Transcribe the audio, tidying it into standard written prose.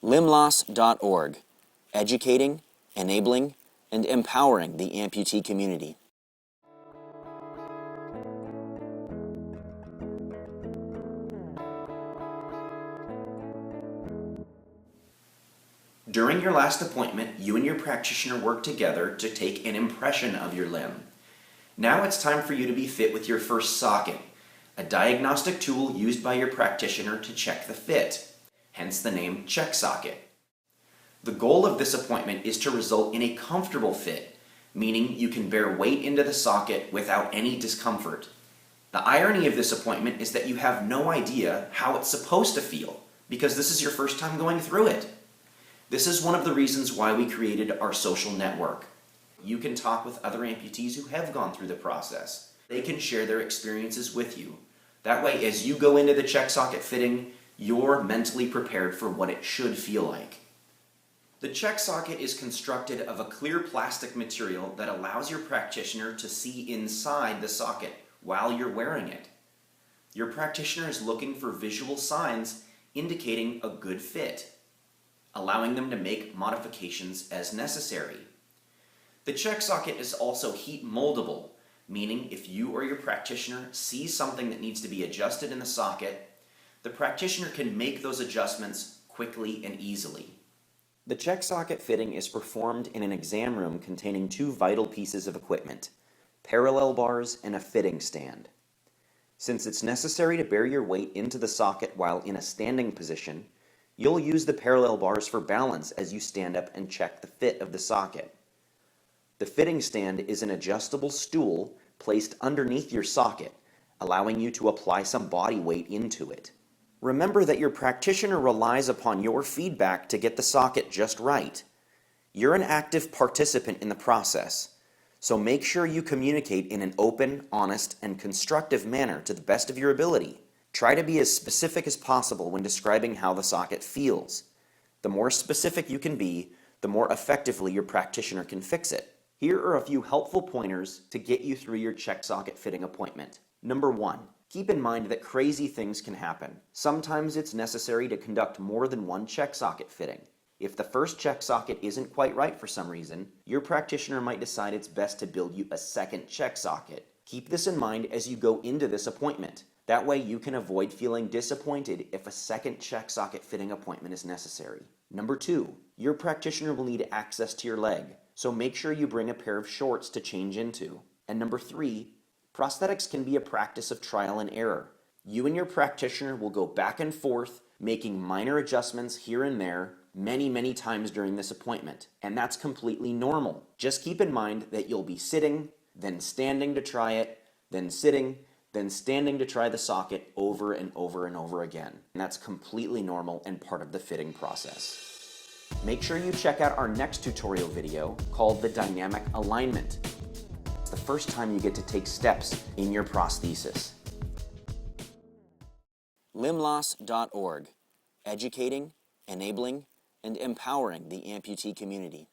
Limloss.org, educating, enabling, and empowering the amputee community. During your last appointment, you and your practitioner worked together to take an impression of your limb. Now it's time for you to be fit with your first socket, a diagnostic tool used by your practitioner to check the fit, hence the name check socket. The goal of this appointment is to result in a comfortable fit, meaning you can bear weight into the socket without any discomfort. The irony of this appointment is that you have no idea how it's supposed to feel, because this is your first time going through it. This is one of the reasons why we created our social network. You can talk with other amputees who have gone through the process. They can share their experiences with you. That way, as you go into the check socket fitting, you're mentally prepared for what it should feel like. The check socket is constructed of a clear plastic material that allows your practitioner to see inside the socket while you're wearing it. Your practitioner is looking for visual signs indicating a good fit, allowing them to make modifications as necessary. The check socket is also heat moldable, meaning if you or your practitioner sees something that needs to be adjusted in the socket, the practitioner can make those adjustments quickly and easily. The check socket fitting is performed in an exam room containing two vital pieces of equipment, parallel bars and a fitting stand. Since it's necessary to bear your weight into the socket while in a standing position, you'll use the parallel bars for balance as you stand up and check the fit of the socket. The fitting stand is an adjustable stool placed underneath your socket, allowing you to apply some body weight into it. Remember that your practitioner relies upon your feedback to get the socket just right. You're an active participant in the process, so make sure you communicate in an open, honest, and constructive manner to the best of your ability. Try to be as specific as possible when describing how the socket feels. The more specific you can be, the more effectively your practitioner can fix it. Here are a few helpful pointers to get you through your check socket fitting appointment. Number 1. Keep in mind that crazy things can happen. Sometimes it's necessary to conduct more than one check socket fitting. If the first check socket isn't quite right for some reason, your practitioner might decide it's best to build you a second check socket. Keep this in mind as you go into this appointment. That way you can avoid feeling disappointed if a second check socket fitting appointment is necessary. Number 2, your practitioner will need access to your leg, so make sure you bring a pair of shorts to change into. And number 3, prosthetics can be a practice of trial and error. You and your practitioner will go back and forth, making minor adjustments here and there many times during this appointment, and that's completely normal. Just keep in mind that you'll be sitting, then standing to try it, then sitting, then standing to try the socket over and over again. And that's completely normal and part of the fitting process. Make sure you check out our next tutorial video called the dynamic alignment. It's the first time you get to take steps in your prosthesis. Limloss.org, educating, enabling, and empowering the amputee community.